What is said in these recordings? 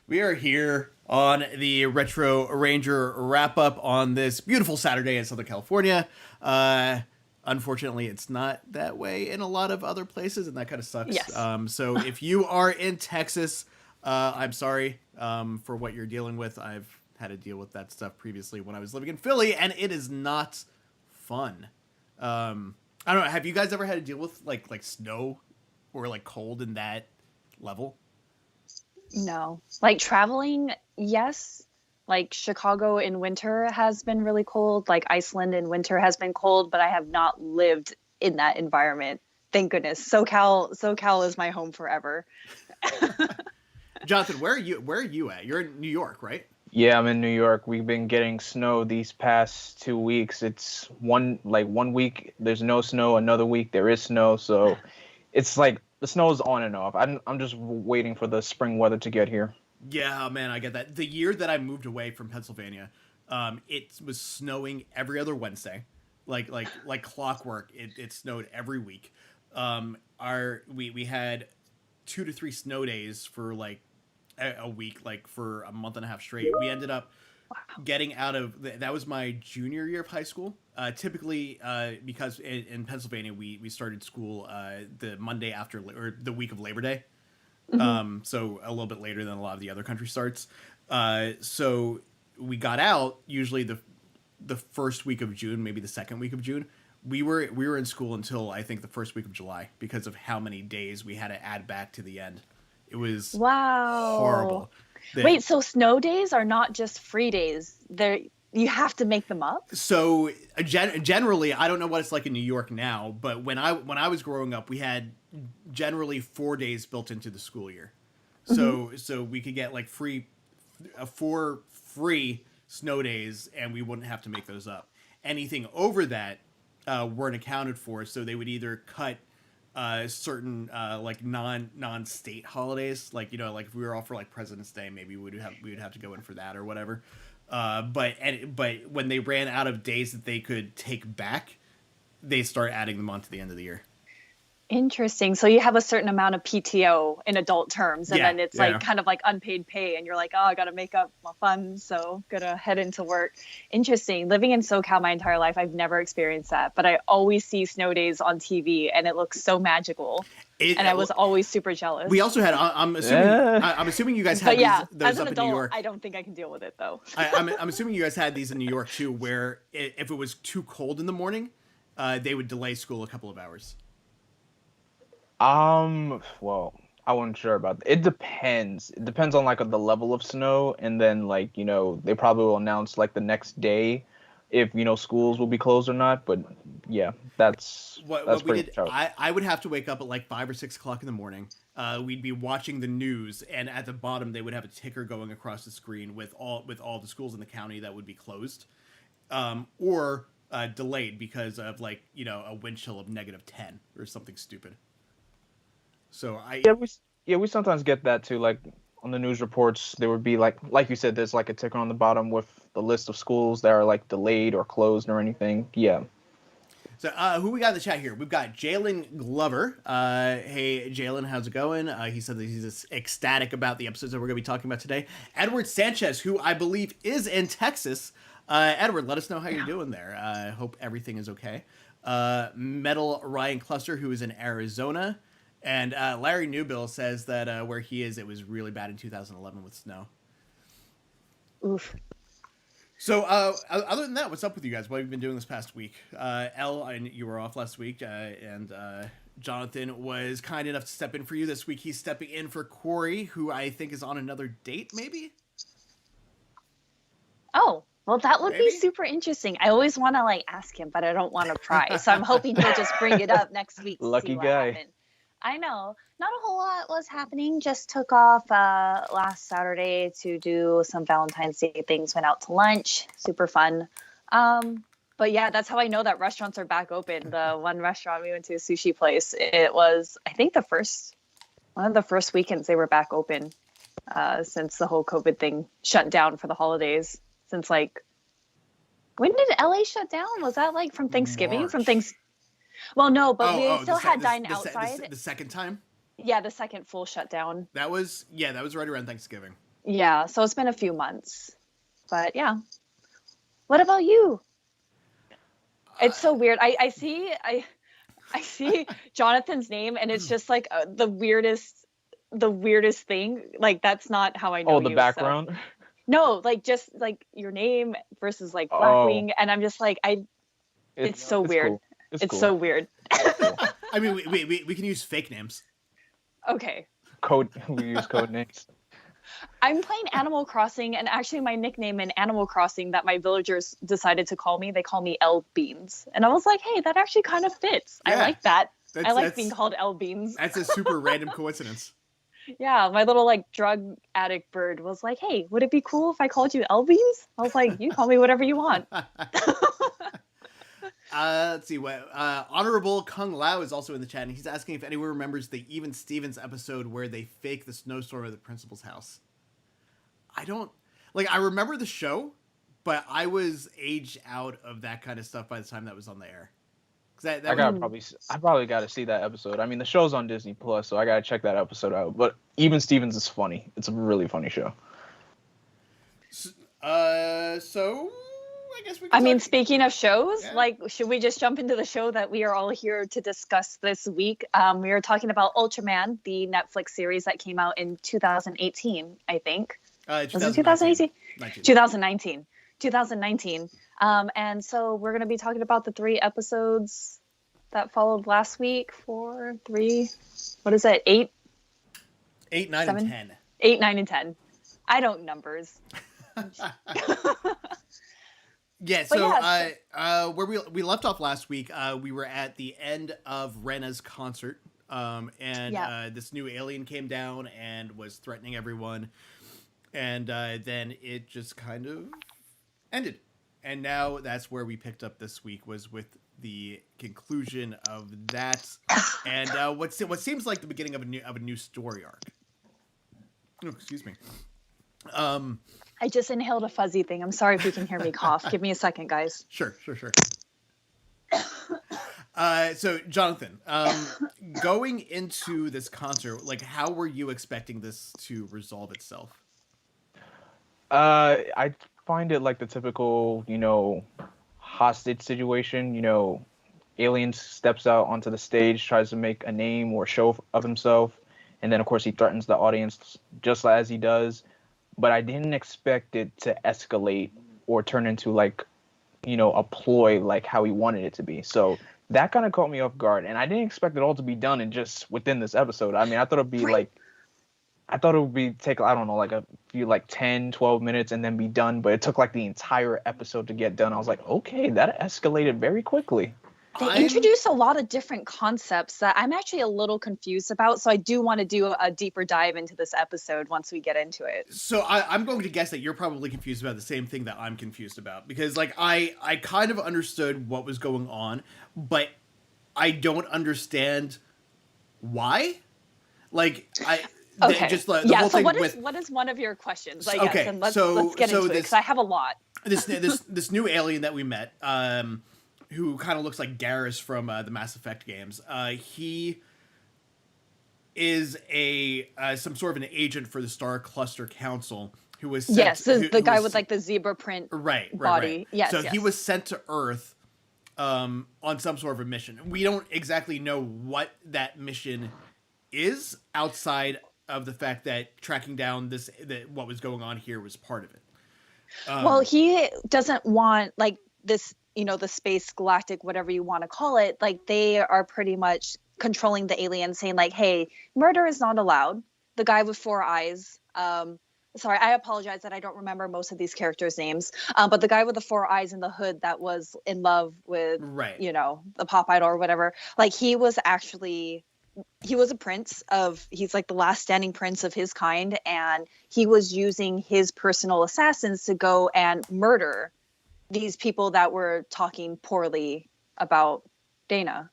We are here on the Retro Ranger wrap up on this beautiful Saturday in Southern California. Unfortunately, it's not that way in a lot of other places, and that kind of sucks. Yes. So if you are in Texas, I'm sorry for what you're dealing with. I've had to deal with that stuff previously when I was living in Philly, and it is not fun. I don't know. Have you guys ever had to deal with like snow or like cold in that level? No. Like traveling, yes. Like Chicago in winter has been really cold. Like Iceland in winter has been cold, but I have not lived in that environment. Thank goodness. SoCal is my home forever. Jonathan, where are you at? You're in New York, right? Yeah, I'm in New York. We've been getting snow these past 2 weeks. It's one week there's no snow, another week there is snow. So it's like the snow is on and off. I'm just waiting for the spring weather to get here. Yeah, man, I get that. The year that I moved away from Pennsylvania, it was snowing every other Wednesday, like clockwork. It snowed every week. We had 2 to 3 snow days for like a week, like for a month and a half straight. We ended up getting out of that was my junior year of high school. Typically, because in Pennsylvania we started school the Monday after or the week of Labor Day. So a little bit later than a lot of the other country starts. So we got out usually the first week of June, maybe the second week of June. We were in school until I think the first week of July because of how many days we had to add back to the end. It was Wow. horrible. Wait, so snow days are not just free days. You have to make them up? So generally, I don't know what it's like in New York now, but when I was growing up, we had generally 4 days built into the school year. So we could get like 4 free snow days, and we wouldn't have to make those up. Anything over that weren't accounted for, so they would either cut certain like non-state holidays, like like if we were all for like President's Day, maybe we would have to go in for that or whatever. But when they ran out of days that they could take back, they start adding them on to the end of the year. Interesting. So you have a certain amount of PTO in adult terms, and Yeah, then it's yeah. like kind of like unpaid pay, and you're like, oh, I got to make up my funds, so gotta head into work. Interesting. Living in SoCal my entire life, I've never experienced that, but I always see snow days on TV, and it looks so magical. And I was always super jealous. We also had. I'm assuming you guys had But yeah, those as an up in New adult, York. I don't think I can deal with it though. I'm assuming you guys had these in New York too, where if it was too cold in the morning, they would delay school a couple of hours. Well, I wasn't sure about that. It depends. It depends on like the level of snow, and then like they probably will announce like the next day if schools will be closed or not. But yeah, that's What we pretty did, tough. I would have to wake up at like 5 or 6 o'clock in the morning. We'd be watching the news, and at the bottom they would have a ticker going across the screen with all the schools in the county that would be closed, or delayed because of like a wind chill of -10 or something stupid. So We sometimes get that too. Like on the news reports, there would be like you said, there's like a ticker on the bottom with the list of schools that are like delayed or closed or anything. Yeah. So who we got in the chat here? We've got Jalen Glover. Hey, Jalen, how's it going? He said that he's ecstatic about the episodes that we're going to be talking about today. Edward Sanchez, who I believe is in Texas. Edward, let us know how you're doing there. I hope everything is okay. Metal Ryan Cluster, who is in Arizona. And Larry Newbill says that where he is, it was really bad in 2011 with snow. Oof. So, other than that, what's up with you guys? What have you been doing this past week? You were off last week, and Jonathan was kind enough to step in for you this week. He's stepping in for Corey, who I think is on another date, maybe? Oh, well, that would Maybe? be super interesting. I always want to like ask him, but I don't want to pry. So I'm hoping he'll just bring it up next week. To Lucky see what guy. happened. I know. Not a whole lot was happening. Just took off last Saturday to do some Valentine's Day things. Went out to lunch. Super fun. But yeah, that's how I know that restaurants are back open. The one restaurant we went to, a sushi place, it was, I think, one of the first weekends they were back open since the whole COVID thing shut down for the holidays. Since like, when did LA shut down? Was that like from Thanksgiving? March. Well, no, but we still the had se- dine the se- outside. the second time? Yeah, the second full shutdown. That was right around Thanksgiving. Yeah, so it's been a few months. But yeah. What about you? It's so weird. I see Jonathan's name and it's just like the weirdest thing. Like that's not how I know Oh, you. the background. So. No, like just like your name versus like Oh, Blackwing, and I'm just like it's so weird. Cool. It's It's cool. so weird. I mean, we can use fake names. Okay. We use code names. I'm playing Animal Crossing, and actually my nickname in Animal Crossing that my villagers decided to call me, they call me L Beans. And I was like, hey, that actually kind of fits. Yeah, I like that. I like that's being called L Beans. That's a super random coincidence. Yeah, my little like drug addict bird was like, hey, would it be cool if I called you L Beans? I was like, you call me whatever you want. Let's see what Honorable Kung Lao is also in the chat, and he's asking if anyone remembers the Even Stevens episode where they fake the snowstorm at the principal's house. I don't I remember the show, but I was aged out of that kind of stuff by the time that was on the air. I probably got to see that episode. I mean, the show's on Disney Plus, so I got to check that episode out. But Even Stevens is funny. It's a really funny show. So I guess we can speaking of shows, yeah. Should we just jump into the show that we are all here to discuss this week? We are talking about Ultraman, the Netflix series that came out in 2018, I think. Was it 2018? 2019. And so we're going to be talking about the 3 episodes that followed last week. 4, 3, what is it? 8? 8, 9, 7? And 10. 8, 9, and 10. I don't numbers. Yeah, so where we left off last week, we were at the end of Rena's concert, and this new alien came down and was threatening everyone, and then it just kind of ended. And now that's where we picked up this week, was with the conclusion of that, and what seems like the beginning of a new story arc. Oh, excuse me. I just inhaled a fuzzy thing. I'm sorry if you can hear me cough. Give me a second, guys. Sure. So, Jonathan, going into this concert, how were you expecting this to resolve itself? I find it like the typical, hostage situation. Alien steps out onto the stage, tries to make a name or show of himself, and then, of course, he threatens the audience just as he does. But I didn't expect it to escalate or turn into a ploy like how he wanted it to be. So that kind of caught me off guard, and I didn't expect it all to be done in just within this episode. I mean, I thought it'd be take, I don't know, a few 10, 12 minutes and then be done. But it took the entire episode to get done. I was like, okay, that escalated very quickly. They introduced a lot of different concepts that I'm actually a little confused about. So I do want to do a deeper dive into this episode once we get into it. So I'm going to guess that you're probably confused about the same thing that I'm confused about. Because I kind of understood what was going on, but I don't understand why. Okay. The whole so thing what is one of your questions? I guess. Okay. And let's get into it, because I have a lot. This new alien that we met, who kind of looks like Garrus from the Mass Effect games. He is some sort of an agent for the Star Cluster Council who was sent, the guy with the zebra print body. Right. Yes. So he was sent to Earth on some sort of a mission. We don't exactly know what that mission is, outside of the fact that tracking down what was going on here was part of it. Well, he doesn't want this, the space galactic, whatever you want to call it. They are pretty much controlling the aliens, saying hey, murder is not allowed. The guy with 4 eyes. Sorry, I apologize that I don't remember most of these characters' names. But the guy with the 4 eyes in the hood that was in love with, the pop idol or whatever. He was a prince he's the last standing prince of his kind. And he was using his personal assassins to go and murder these people that were talking poorly about Dana,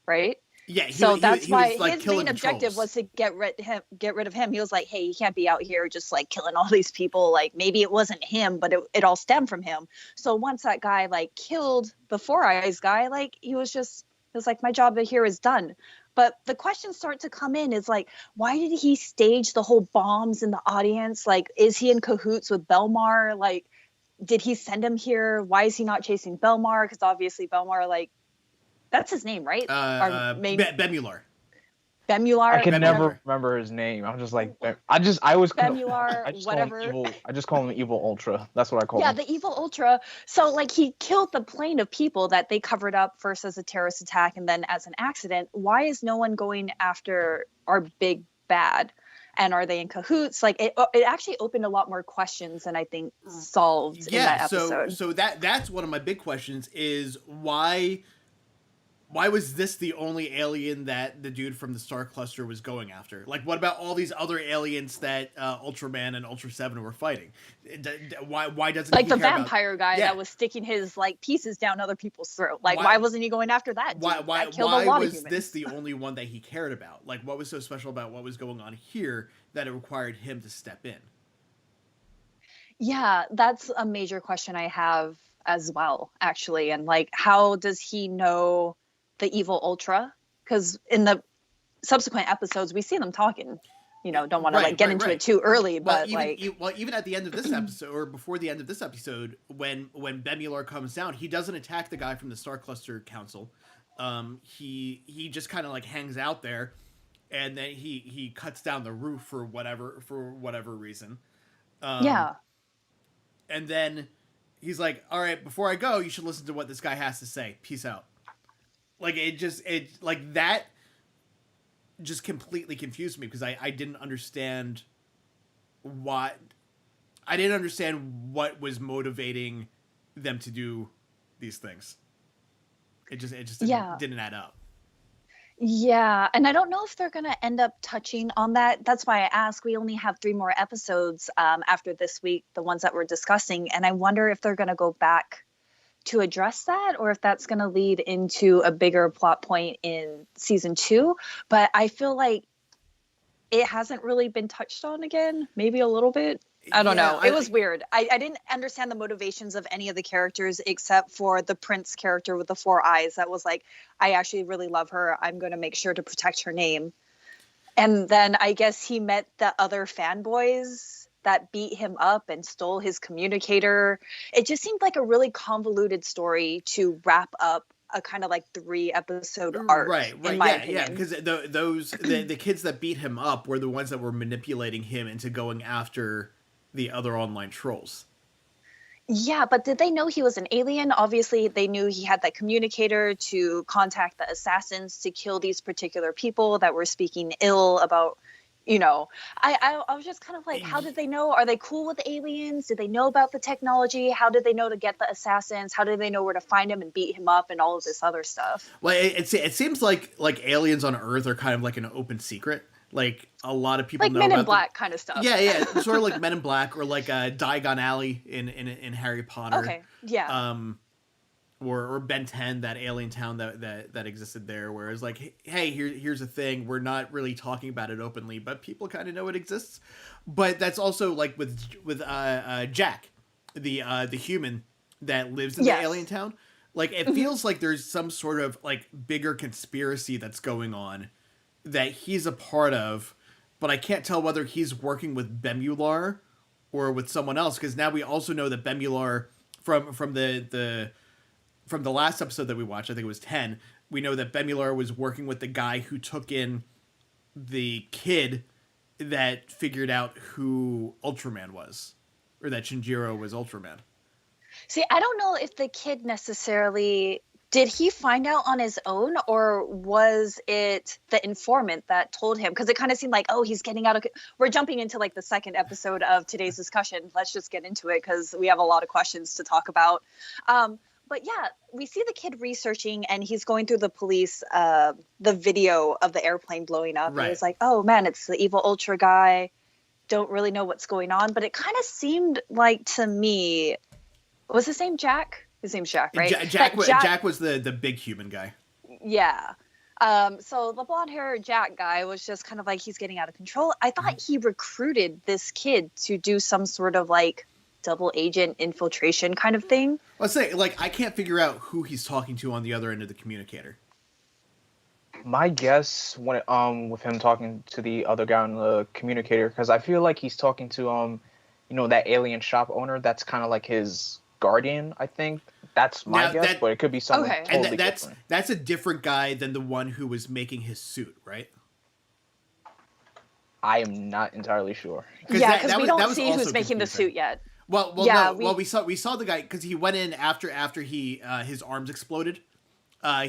right? Yeah. That's why his main objective trolls was to get rid of him. He was like, hey, you can't be out here just killing all these people. Maybe it wasn't him, but it all stemmed from him. So once that guy killed the 4 eyes guy, he was like, my job here is done. But the questions start to come in is like, why did he stage the whole bombs in the audience? Like, is he in cahoots with Belmar? Like, did he send him here? Why is he not chasing Belmar? Because obviously Belmar, like, that's his name, right? Our main Bemular. Bemular. I can never Bemular. remember his name. I'm just like, I always Bemular, I just whatever. Call him evil. I just call him Evil Ultra. That's what I call Yeah, him. the evil Ultra. So, like, he killed the plane of people that they covered up first as a terrorist attack and then as an accident. Why is no one going after our big bad? And are they in cahoots? Like, it actually opened a lot more questions than I think solved in that episode. So that's one of my big questions is why was this the only alien that the dude from the Star Cluster was going after? Like, what about all these other aliens that Ultraman and Ultra 7 were fighting? Why doesn't like he the care vampire guy Yeah. that was sticking his like pieces down other people's throat? Like, Why- why wasn't he going after that? Dude? Why That killed a lot of was humans. this the only one that he cared about? Like, what was so special about what was going on here that it required him to step in? Yeah, that's a major question I have as well, actually. And like, how does he know the evil Ultra? Because in the subsequent episodes, we see them talking. You know, don't want to like get into it too early, but even at the end of this episode, or before the end of this episode, when Bemular comes down, he doesn't attack the guy from the Star Cluster Council. He just kind of like hangs out there, and then he cuts down the roof for whatever reason. Yeah. And then he's like, "All right, before I go, you should listen to what this guy has to say. Peace out." Like that just completely confused me because I didn't understand what was motivating them to do these things. It just didn't add up. Yeah, and I don't know if they're going to end up touching on that. That's why I ask. We only have 3 more episodes after this week, the ones that we're discussing, and I wonder if they're going to go back to address that or if that's going to lead into a bigger plot point in season 2. But I feel like it hasn't really been touched on again, maybe a little bit. I don't know. It was weird. I didn't understand the motivations of any of the characters except for the Prince character with the 4 eyes. That was like, I actually really love her. I'm going to make sure to protect her name. And then I guess he met the other fanboys that beat him up and stole his communicator. It just seemed like a really convoluted story to wrap up a kind of like 3-episode arc. Right. In my opinion. Yeah, because the kids that beat him up were the ones that were manipulating him into going after the other online trolls. Yeah, but did they know he was an alien? Obviously, they knew he had that communicator to contact the assassins to kill these particular people that were speaking ill about, you know. I was just kind of like, how did they know? Are they cool with aliens? Did they know about the technology? How did they know to get the assassins? How did they know where to find him and beat him up and all of this other stuff? Well, it seems like aliens on Earth are kind of like an open secret. Like a lot of people like know Men about in Black kind of stuff. Yeah, sort of like Men in Black or like Diagon Alley in Harry Potter. Okay, yeah. Or Ben 10, that alien town that existed there, where it's like, hey, here's a thing. We're not really talking about it openly, but people kind of know it exists. But that's also like with Jack, the human that lives in the alien town. Like it feels like there's some sort of like bigger conspiracy that's going on that he's a part of, but I can't tell whether he's working with Bemular or with someone else, because now we also know that Bemular from the last episode that we watched, I think it was 10, we know that Bemular was working with the guy who took in the kid that figured out who Ultraman was, or that Shinijiro was Ultraman. See, I don't know if the kid necessarily... Did he find out on his own, or was it the informant that told him? Because it kind of seemed like, oh, he's getting out of... We're jumping into like the second episode of today's discussion. Let's just get into it because we have a lot of questions to talk about. But yeah, we see the kid researching and he's going through the police, the video of the airplane blowing up. Right. And he's like, oh man, it's the evil Ultra guy. Don't really know what's going on. But it kind of seemed like to me... Was his name Jack? His name's Jack, right? Jack was the big human guy. Yeah. So the blonde hair Jack guy was just kind of like, he's getting out of control. I thought he recruited this kid to do some sort of like double agent infiltration kind of thing. Let's say, like, I can't figure out who he's talking to on the other end of the communicator. My guess when with him talking to the other guy on the communicator, because I feel like he's talking to that alien shop owner that's kind of like his guardian. I think that's my Now guess, that but it could be someone Okay. and totally that's different. that's a different guy than the one who was making his suit, right? I am not entirely sure. Yeah, because we don't was see also who's making the confusing. suit yet. Well, Yeah, no. Well, we saw the guy because he went in after he his arms exploded.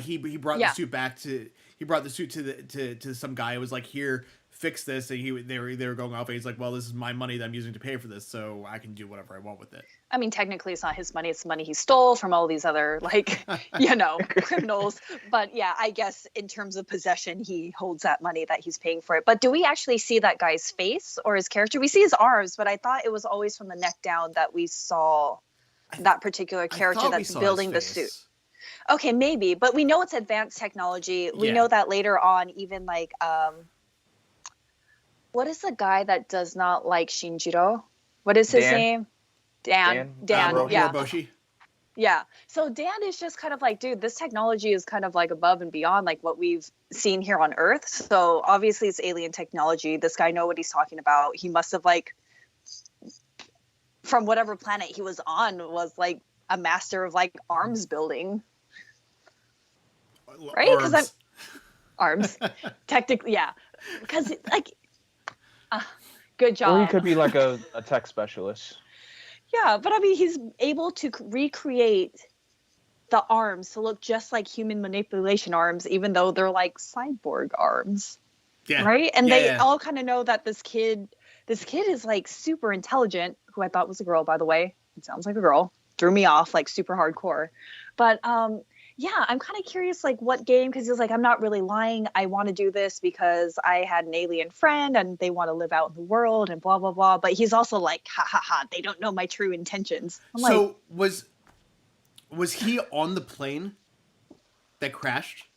He brought the Yeah. suit back to he brought the suit to some guy who was like, here, fix this, and they were going off, and he's like, well, this is my money that I'm using to pay for this, so I can do whatever I want with it. I mean, technically, it's not his money; it's the money he stole from all these other, criminals. But yeah, I guess in terms of possession, he holds that money that he's paying for it. But do we actually see that guy's face or his character? We see his arms, but I thought it was always from the neck down that we saw that particular character that's building the suit. Okay, maybe, but we know it's advanced technology. We know that later on, even like, what is the guy that does not like Shinjiro? What is his name? Dan. Yeah. Moroboshi. Yeah. So Dan is just kind of like, dude, this technology is kind of like above and beyond like what we've seen here on Earth. So obviously it's alien technology. This guy knows what he's talking about. He must have like, from whatever planet he was on, was like a master of like arms building. Right? Because arms. Technically, yeah. Because like, good job. Or he could be like a tech specialist. Yeah, but I mean, he's able to recreate the arms to look just like human manipulation arms, even though they're like cyborg arms. Yeah. Right? And they all kind of know that this kid is like super intelligent, who I thought was a girl, by the way. It sounds like a girl. Threw me off like super hardcore. But yeah, I'm kind of curious, like, what game, because he was like, I'm not really lying. I want to do this because I had an alien friend and they want to live out in the world and blah, blah, blah. But he's also like, ha, ha, ha, they don't know my true intentions. So was he on the plane that crashed?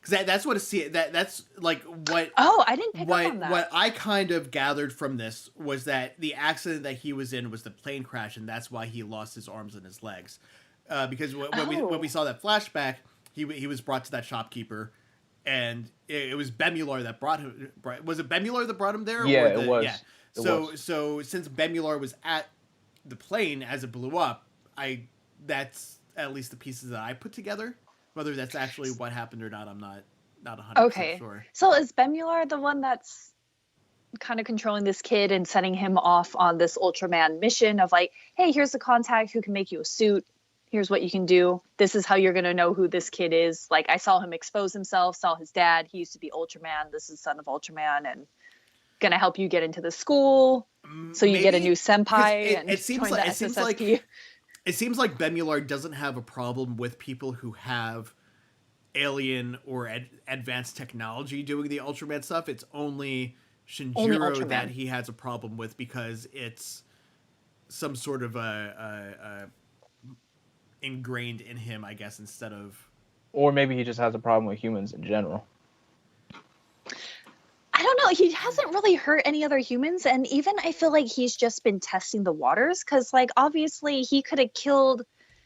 Because that's what that's like what... Oh, I didn't pick up on that. What I kind of gathered from this was that the accident that he was in was the plane crash, and that's why he lost his arms and his legs. Because when we saw that flashback, he was brought to that shopkeeper, and it was Bemular that brought him. Was it Bemular that brought him there? Yeah, it was. Yeah. So since Bemular was at the plane as it blew up, that's at least the pieces that I put together. Whether that's actually what happened or not, I'm not 100% sure. So is Bemular the one that's kind of controlling this kid and setting him off on this Ultraman mission of like, hey, here's the contact who can make you a suit. Here's what you can do. This is how you're going to know who this kid is. Like, I saw him expose himself, saw his dad. He used to be Ultraman. This is son of Ultraman and going to help you get into the school. So you get a new senpai. It seems like SSSP. It seems like Bemular doesn't have a problem with people who have alien or advanced technology doing the Ultraman stuff. It's only Shinjiro that he has a problem with because it's some sort of a ingrained in him, I guess, instead of... Or maybe he just has a problem with humans in general. I don't know. He hasn't really hurt any other humans, and even I feel like he's just been testing the waters, because, like, obviously he could have killed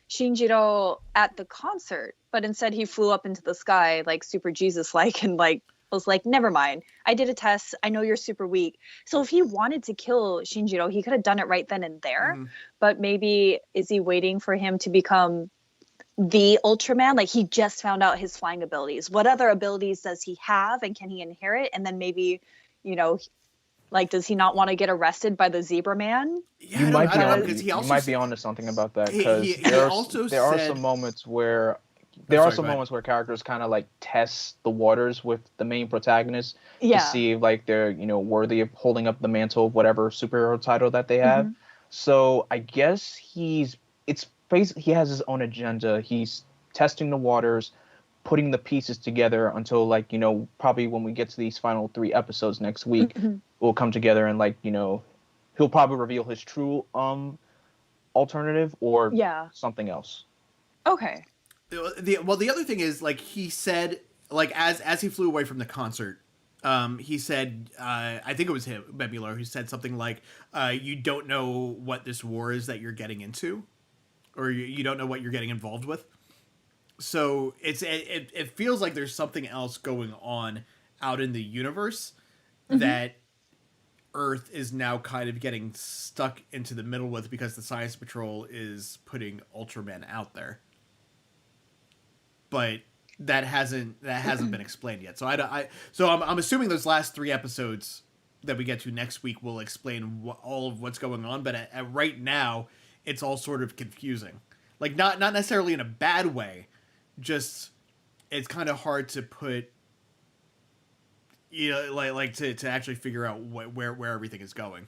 Shinjiro at the concert, but instead he flew up into the sky, like, super Jesus-like, and, like, was like, never mind. I did a test. I know you're super weak. So if he wanted to kill Shinjiro, he could have done it right then and there. Mm-hmm. But maybe is he waiting for him to become the Ultraman? Like, he just found out his flying abilities. What other abilities does he have, and can he inherit? And then maybe, like, does he not want to get arrested by the Zebra Man? Yeah, you might be onto something about that, because there are some moments where where characters kind of like test the waters with the main protagonist to see if like they're worthy of holding up the mantle of whatever superhero title that they have. Mm-hmm. So I guess he has his own agenda. He's testing the waters, putting the pieces together until like probably when we get to these final 3 episodes next week, we'll come together and like he'll probably reveal his true alternative or something else. Okay. The other thing is, like, he said, like, as he flew away from the concert, he said, I think it was him, Bemular, who said something like, you don't know what this war is that you're getting into, or you don't know what you're getting involved with. So it feels like there's something else going on out in the universe that Earth is now kind of getting stuck into the middle with because the Science Patrol is putting Ultraman out there. But that hasn't been explained yet. So I'm assuming those last 3 episodes that we get to next week will explain all of what's going on. But at right now, it's all sort of confusing. Like not necessarily in a bad way, just it's kind of hard to put. To actually figure out where everything is going.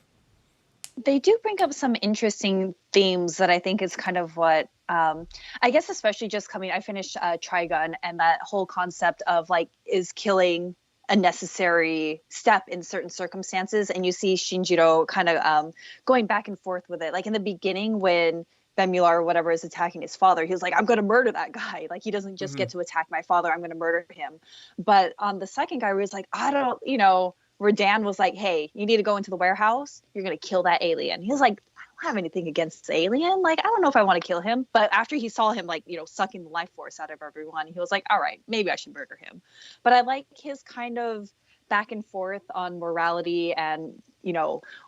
They do bring up some interesting themes that I think is kind of what I guess, especially just I finished Trigun, and that whole concept of like, is killing a necessary step in certain circumstances, and you see Shinijiro kind of going back and forth with it. Like in the beginning when Bemular or whatever is attacking his father, he was like, I'm going to murder that guy. Like, he doesn't just get to attack my father. I'm going to murder him. But on the second guy, where he's like, where Dan was like, hey, you need to go into the warehouse. You're going to kill that alien. He was like, I don't have anything against the alien. Like, I don't know if I want to kill him. But after he saw him, like, sucking the life force out of everyone, he was like, all right, maybe I should murder him. But I like his kind of back and forth on morality and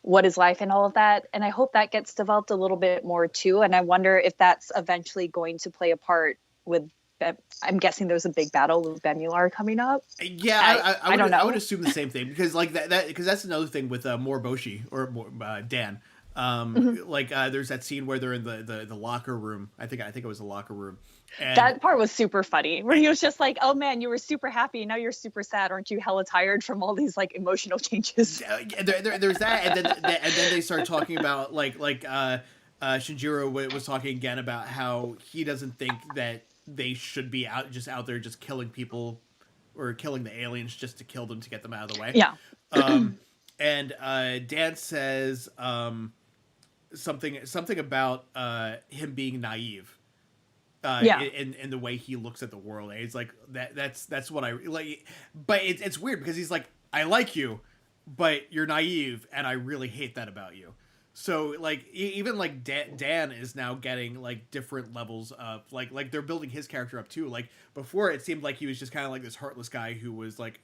what is life and all of that, and I hope that gets developed a little bit more too. And I wonder if that's eventually going to play a part with I'm guessing there's a big battle with Bemular coming up. I don't know. I would assume the same thing, because like that because that's another thing with Moriboshi or Dan. There's that scene where they're in the locker room. I think it was the locker room. And that part was super funny, where he was just like, oh man, you were super happy, now you're super sad. Aren't you hella tired from all these like emotional changes? There's that, and then they start talking about Shinijiro was talking again about how he doesn't think that they should be out there just killing people or killing the aliens just to kill them to get them out of the way. Yeah. And Dan says something about him being naive. In the way he looks at the world, and he's like that's what I like. But it's weird because he's like, I like you, but you're naive, and I really hate that about you. So like even like Dan is now getting like different levels of like they're building his character up too. Like before, it seemed like he was just kind of like this heartless guy who was like,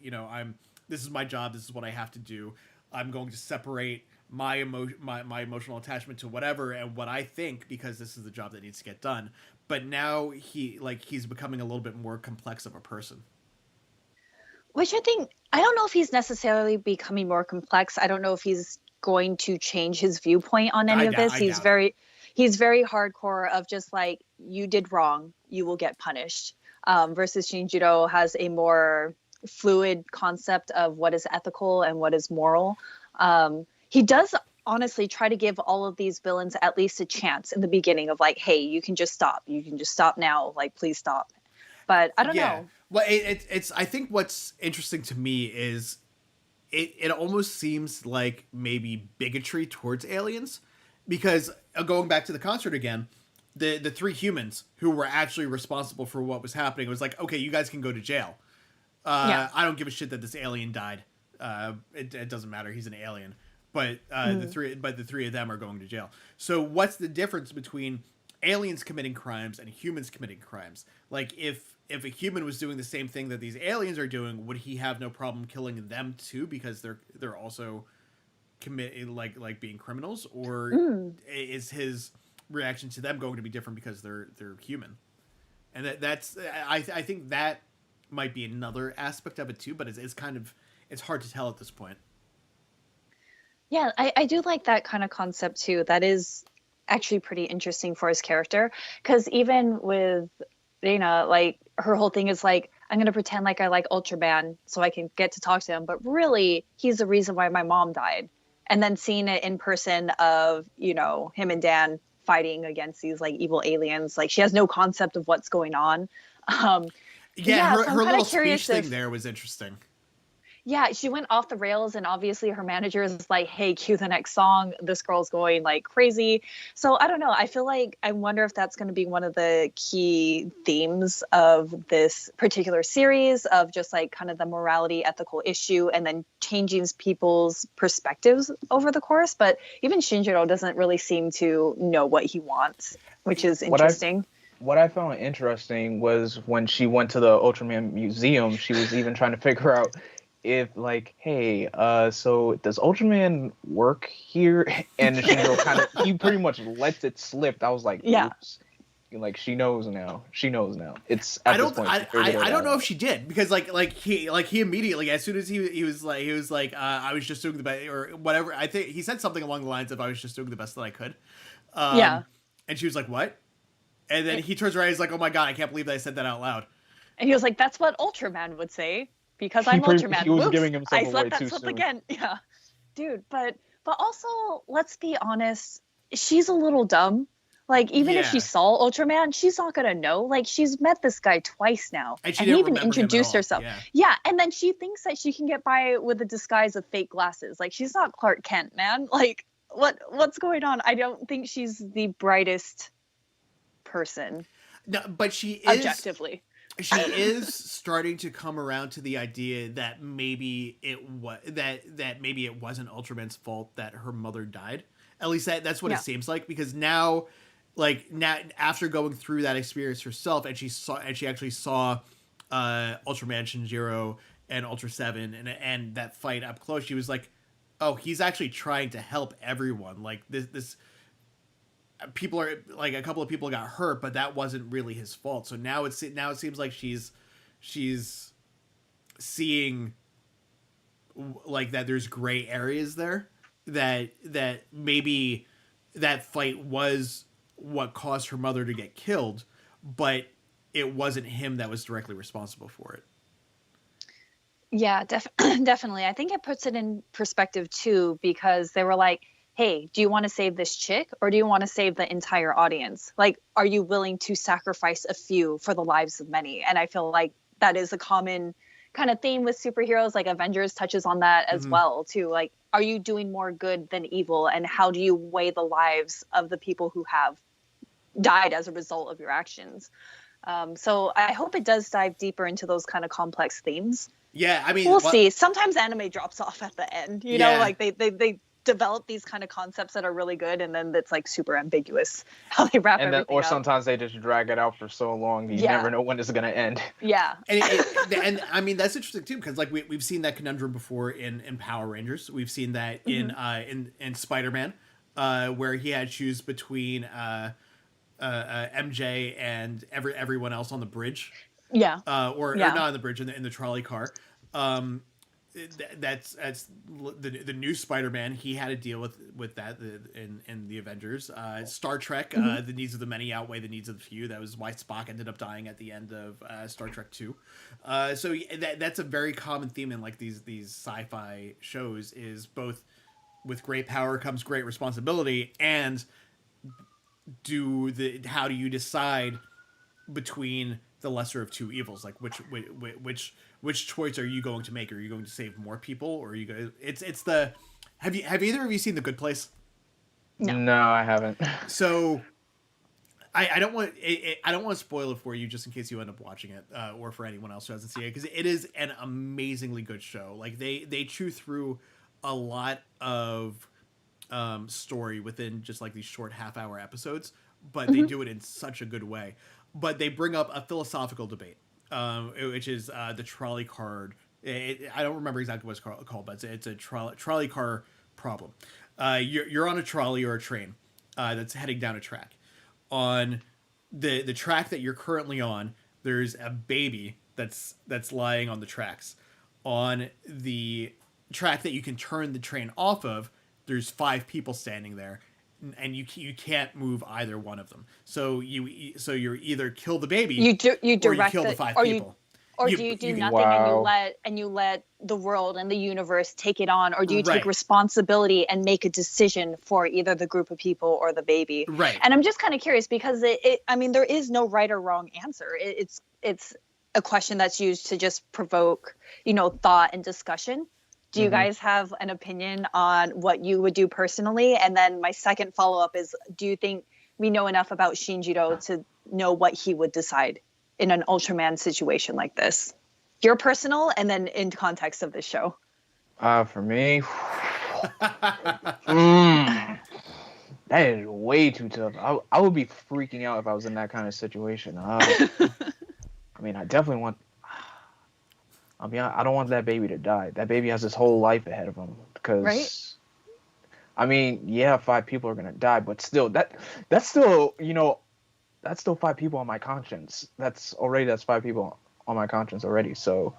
this is my job, this is what I have to do. I'm going to separate my emotional attachment to whatever and what I think, because this is the job that needs to get done. But now he's becoming a little bit more complex of a person. Which I don't know if he's necessarily becoming more complex. I don't know if he's going to change his viewpoint on any of this. He's very hardcore of just like, you did wrong, you will get punished. Versus Shinijiro has a more fluid concept of what is ethical and what is moral. He does honestly try to give all of these villains at least a chance in the beginning of like, hey, you can just stop now, like, please stop. But I don't know. Well, it's I think what's interesting to me is it almost seems like maybe bigotry towards aliens, because going back to the concert again, the 3 humans who were actually responsible for what was happening was like, okay, you guys can go to jail. I don't give a shit that this alien died. It doesn't matter. He's an alien. But the three of them are going to jail. So what's the difference between aliens committing crimes and humans committing crimes? Like if a human was doing the same thing that these aliens are doing, would he have no problem killing them too, because they're also like being criminals? Or is his reaction to them going to be different because they're human? And that's I think that might be another aspect of it too, but it's hard to tell at this point. Yeah, I do like that kind of concept too. That is actually pretty interesting for his character, because even with Rena, like, her whole thing is like, I'm going to pretend like I like Ultraman so I can get to talk to him, but really he's the reason why my mom died. And then seeing it in person of, him and Dan fighting against these like evil aliens, like, she has no concept of what's going on. Her so little speech thing there was interesting. Yeah, she went off the rails, and obviously her manager is like, hey, cue the next song. This girl's going like crazy. So I don't know. I feel like, I wonder if that's going to be one of the key themes of this particular series, of just like kind of the morality, ethical issue, and then changing people's perspectives over the course. But even Shinjiro doesn't really seem to know what he wants, which is interesting. what I found interesting was when she went to the Ultraman museum, she was even trying to figure out if like, hey, so does Ultraman work here? And Shinjiro he pretty much lets it slip. I was like, Yeah. oops. Like she knows now. She knows now. It's I at this don't. point. She figured it I don't know out. if she did because he immediately, as soon as he was like I was just doing the best or whatever. I think he said something along the lines of I was just doing the best that I could. Yeah. And she was like, what? And then he turns around. He's like, oh my god, I can't believe that I said that out loud. And he was like, that's what Ultraman would say because I'm Ultraman. He was Whoops, giving himself I away let that too slip soon. again. Yeah, dude. But also, let's be honest. She's a little dumb. Like, even if she Yeah. saw Ultraman, she's not gonna know. Like, she's met this guy twice now, And she he didn't even remember him at introduced all. herself. Yeah. And then she thinks that she can get by with a disguise of fake glasses. Like, she's not Clark Kent, man. Like, what's going on? I don't think she's the brightest person. No, but she is objectively. She is starting to come around to the idea that maybe it was that maybe it wasn't Ultraman's fault that her mother died. At least that's what it seems like, because now after going through that experience herself, and she actually saw Ultraman Shinjiro and Ultra 7 and that fight up close, she was like, oh, he's actually trying to help everyone. Like this people are like, a couple of people got hurt, but that wasn't really his fault. So now it seems like she's seeing like that there's gray areas there, that maybe that fight was what caused her mother to get killed, but it wasn't him that was directly responsible for it. Yeah, definitely. I think it puts it in perspective too, because they were like, hey, do you want to save this chick or do you want to save the entire audience? Like, are you willing to sacrifice a few for the lives of many? And I feel like that is a common kind of theme with superheroes. Like Avengers touches on that as well too. Like, are you doing more good than evil? And how do you weigh the lives of the people who have died as a result of your actions? So I hope it does dive deeper into those kind of complex themes. Yeah, I mean, we'll see. Sometimes anime drops off at the end, you know, like they develop these kind of concepts that are really good, and then it's like super ambiguous how they wrap everything up. Or sometimes they just drag it out for so long you never know when it's gonna end. Yeah, and I mean that's interesting too, because like we've seen that conundrum before in Power Rangers. We've seen that in Spider-Man, where he had to choose between MJ and everyone else on the bridge. Yeah. Or not on the bridge, in the trolley car. That's the new Spider-Man. He had to deal with that in the Avengers. Star Trek, the needs of the many outweigh the needs of the few. That was why Spock ended up dying at the end of Star Trek 2. So that's a very common theme in like these sci-fi shows, is both with great power comes great responsibility, and how do you decide between the lesser of two evils? Like which choice are you going to make? Are you going to save more people, or are you going? It's the have either of you seen The Good Place? No, I haven't. So I don't want to spoil it for you, just in case you end up watching it, or for anyone else who hasn't seen it, because it is an amazingly good show. Like they chew through a lot of story within just like these short half-hour episodes, but they do it in such a good way. But they bring up a philosophical debate, which is the trolley car. I don't remember exactly what it's called, but it's a trolley car problem. You're on a trolley or a train that's heading down a track. On the track that you're currently on, there's a baby that's lying on the tracks. On the track that you can turn the train off of, there's 5 people standing there, and you can't move either one of them. So you're either kill the baby, you direct, or you kill the 5 people. Do you do nothing and you let the world and the universe take it on, or do you take responsibility and make a decision for either the group of people or the baby? Right. And I'm just kind of curious, because I mean, there is no right or wrong answer. It's a question that's used to just provoke, thought and discussion. Do you guys have an opinion on what you would do personally? And then my second follow-up is, do you think we know enough about Shinjiro to know what he would decide in an Ultraman situation like this? Your personal, and then in context of this show. For me, That is way too tough. I would be freaking out if I was in that kind of situation. I mean, I definitely want. I mean, I don't want that baby to die. That baby has his whole life ahead of him. Because, Right? I mean, yeah, 5 people are gonna die, but still, that's still, that's still 5 people on my conscience. That's 5 people on my conscience already. So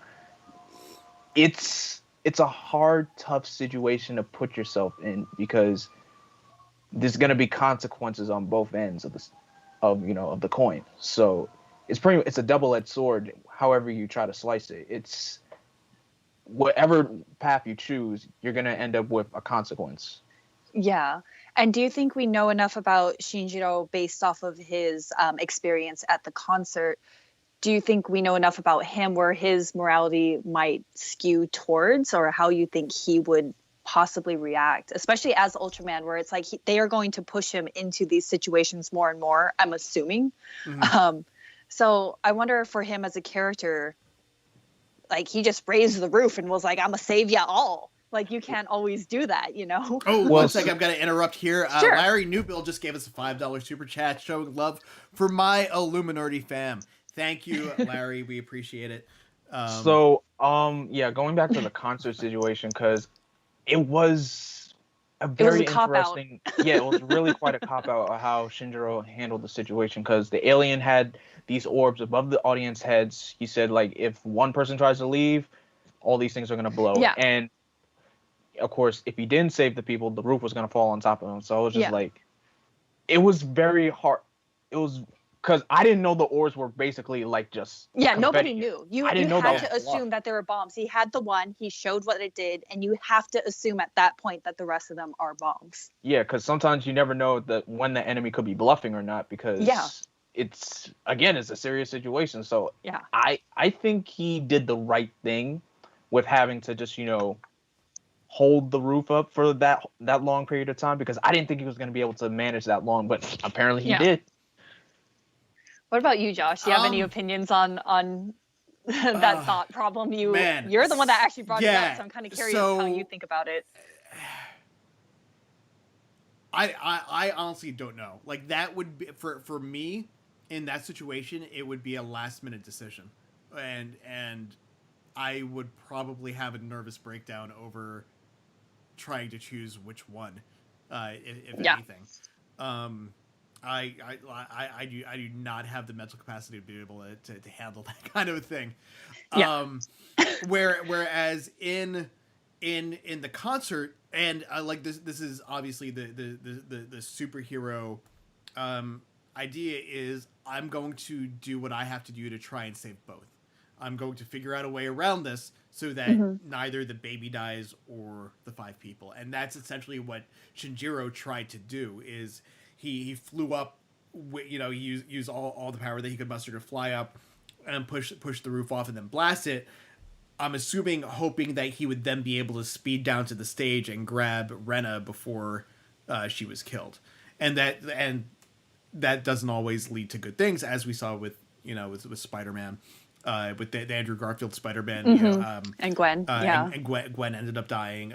it's a hard, tough situation to put yourself in because there's gonna be consequences on both ends of the coin. So it's a double-edged sword. However you try to slice it, it's whatever path you choose, you're gonna end up with a consequence. Yeah. And do you think we know enough about Shinjiro based off of his experience at the concert? Do you think we know enough about him where his morality might skew towards, or how you think he would possibly react, especially as Ultraman, where it's like they are going to push him into these situations more and more, I'm assuming. Mhm. So I wonder for him as a character, like he just raised the roof and was like, I'm gonna save ya all. Like you can't always do that, you know? Oh, Well, one second, I'm gonna interrupt here. Sure. Larry Newbill just gave us a $5 super chat showing love for my Illuminerdi fam. Thank you, Larry. We appreciate it. Yeah, going back to the concert situation, because it was a It was very a cop-out. interesting. Yeah, it was really quite a cop out of how Shinjiro handled the situation because the alien had these orbs above the audience heads. He said like if one person tries to leave, all these things are gonna blow. Yeah. And of course, if he didn't save the people, the roof was gonna fall on top of him. So it was just Yeah. like, it was very hard. It was because I didn't know the orbs were basically like just Yeah, confetti. nobody knew. You I didn't know had that to was fluff. assume that there were bombs. He had the one, he showed what it did, and you have to assume at that point that the rest of them are bombs. Yeah, because sometimes you never know when the enemy could be bluffing or not because it's a serious situation. So Yeah. I think he did the right thing with having to just hold the roof up for that long period of time because I didn't think he was going to be able to manage that long, but apparently he did. What about you, Josh? Do you have any Um, opinions on that thought problem? You're the one that actually brought it up, so I'm kind of curious how you think about it. I honestly don't know. Like that would be for me in that situation, it would be a last minute decision, and I would probably have a nervous breakdown over trying to choose which one, if anything. I do not have the mental capacity to be able to handle that kind of a thing. Yeah. Whereas in the concert, and like this is obviously the superhero idea is I'm going to do what I have to do to try and save both. I'm going to figure out a way around this so that neither the baby dies or the 5 people. And that's essentially what Shinjiro tried to do is he flew up, he used all the power that he could muster to fly up and push the roof off and then blast it. I'm assuming, hoping that he would then be able to speed down to the stage and grab Rena before she was killed. And that doesn't always lead to good things, as we saw with Spider-Man. With the Andrew Garfield Spider-Man, and Gwen, and Gwen ended up dying.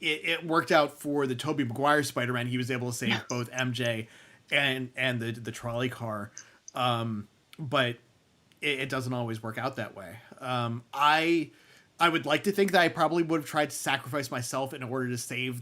It worked out for the Tobey Maguire Spider-Man. He was able to save both MJ and the trolley car, but it doesn't always work out that way. I would like to think that I probably would have tried to sacrifice myself in order to save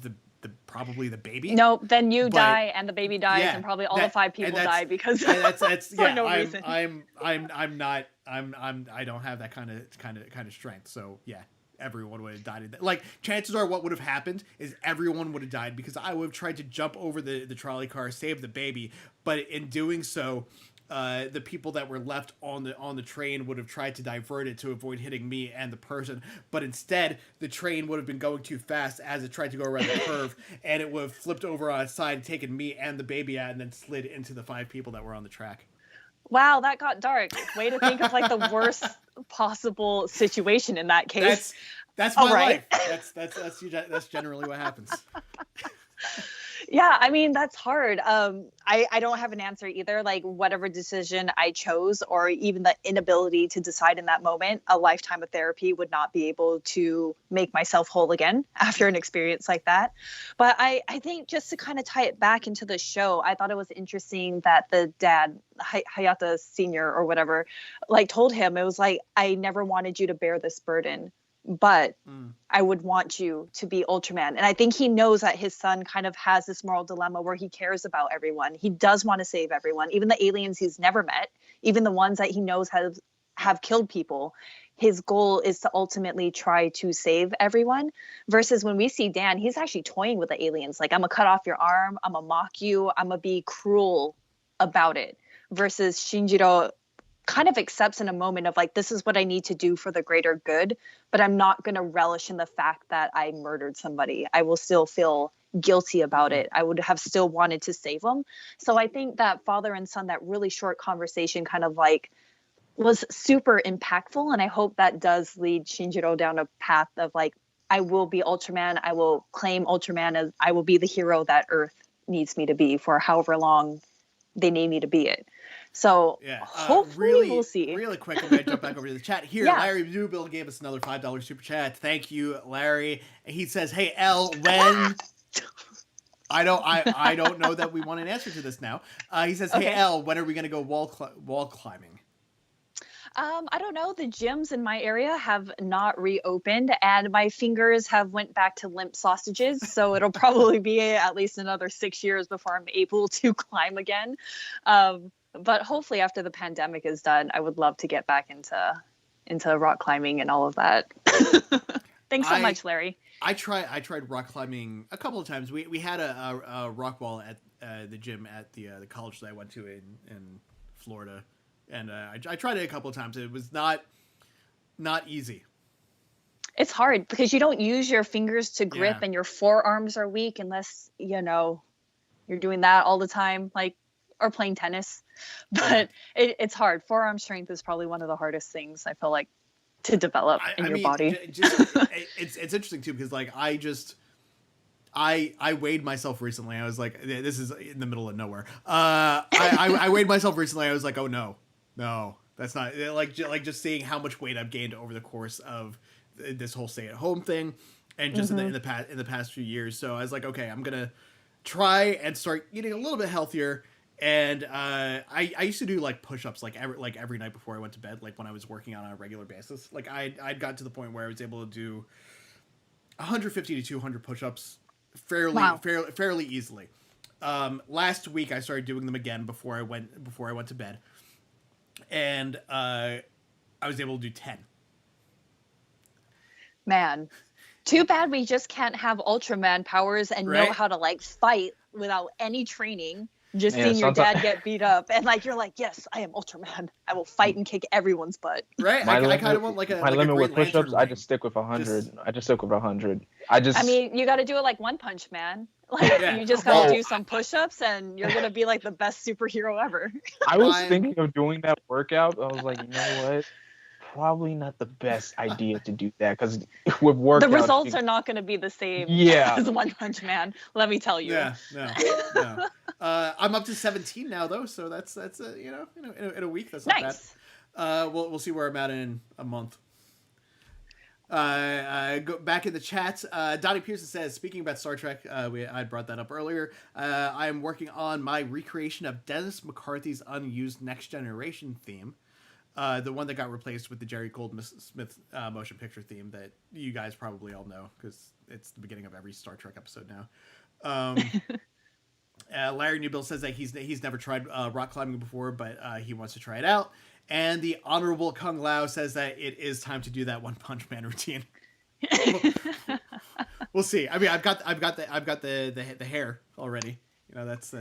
probably the baby. No, then you die and the baby dies, yeah, and probably all the 5 people die because that's for no reason. I'm not I don't have that kind of strength. So yeah, everyone would have died. Like chances are, what would have happened is everyone would have died because I would have tried to jump over the trolley car, save the baby, but in doing so, the people that were left on the train would have tried to divert it to avoid hitting me and the person, but instead the train would have been going too fast as it tried to go around the curve, and it would have flipped over on its side, taken me and the baby out, and then slid into the 5 people that were on the track. Wow, that got dark. Way to think of like the worst possible situation in that case. That's my life. That's generally what happens. Yeah, I mean, that's hard. I don't have an answer either. Like, whatever decision I chose, or even the inability to decide in that moment, a lifetime of therapy would not be able to make myself whole again after an experience like that. But I think just to kind of tie it back into the show, I thought it was interesting that the dad, Hayata Sr. or whatever, like told him, it was like, I never wanted you to bear this burden, but I would want you to be Ultraman. And I think he knows that his son kind of has this moral dilemma where he cares about everyone. He does want to save everyone, even the aliens he's never met, even the ones that he knows have killed people. His goal is to ultimately try to save everyone. Versus when we see Dan, he's actually toying with the aliens. Like, I'm going to cut off your arm. I'm going to mock you. I'm going to be cruel about it. Versus Shinjiro kind of accepts in a moment of like, this is what I need to do for the greater good, but I'm not going to relish in the fact that I murdered somebody. I will still feel guilty about it. I would have still wanted to save them. So I think that father and son, that really short conversation kind of like was super impactful. And I hope that does lead Shinjiro down a path of like, I will be Ultraman. I will claim Ultraman as I will be the hero that Earth needs me to be for however long they need me to be it. So hopefully we'll see. Really quick, I'm going to jump back over to the chat here. Yeah. Larry Newbill gave us another $5 super chat. Thank you, Larry. He says, "Hey, Elle, when..." I don't know that we want an answer to this now. He says, "Hey, Elle, when are we going to go wall climbing?" I don't know. The gyms in my area have not reopened, and my fingers have went back to limp sausages. So it'll probably be at least another 6 years before I'm able to climb again. But hopefully after the pandemic is done, I would love to get back into rock climbing and all of that. Thanks so much, Larry. I tried rock climbing a couple of times. We had a rock wall at the gym at the college that I went to in Florida. And I tried it a couple of times. It was not easy. It's hard because you don't use your fingers to grip, and your forearms are weak unless, you're doing that all the time, like, or playing tennis. But it's hard. Forearm strength is probably one of the hardest things I feel like to develop in your body. It's interesting too, because like I weighed myself recently. I was like, this is in the middle of nowhere. I weighed myself recently. I was like, oh no, that's not like just seeing how much weight I've gained over the course of this whole stay-at-home thing, and just in the past few years. So I was like, okay, I'm gonna try and start eating a little bit healthier. And I used to do like push-ups every night before I went to bed, like when I was working on a regular basis. Like I'd got to the point where I was able to do 150 to 200 push-ups fairly easily. Last week I started doing them again before I went to bed, and I was able to do 10. Man, too bad we just can't have Ultraman powers and know how to like fight without any training. Just seeing your dad get beat up, and like you're like, yes, I am Ultraman. I will fight and kick everyone's butt. Right. I kind of want like my limit with push-ups. I just stick with 100. I just stick with 100. I mean, you got to do it like One Punch Man. Like you just got to do some push-ups, and you're gonna be like the best superhero ever. I was thinking of doing that workout. I was like, you know what? Probably not the best idea to do that, because with workouts, the results are not going to be the same as One Punch Man. Let me tell you. Yeah, no. I'm up to 17 now though, so that's in a week that's not bad. We'll see where I'm at in a month. Go back in the chat. Donnie Pearson says, speaking about Star Trek, I brought that up earlier. I am working on my recreation of Dennis McCarthy's unused Next Generation theme. The one that got replaced with the Jerry Goldsmith motion picture theme that you guys probably all know, because it's the beginning of every Star Trek episode now. Larry Newbill says that he's never tried rock climbing before, but he wants to try it out. And the Honorable Kung Lao says that it is time to do that One Punch Man routine. We'll see. I mean, I've got the hair already. That's.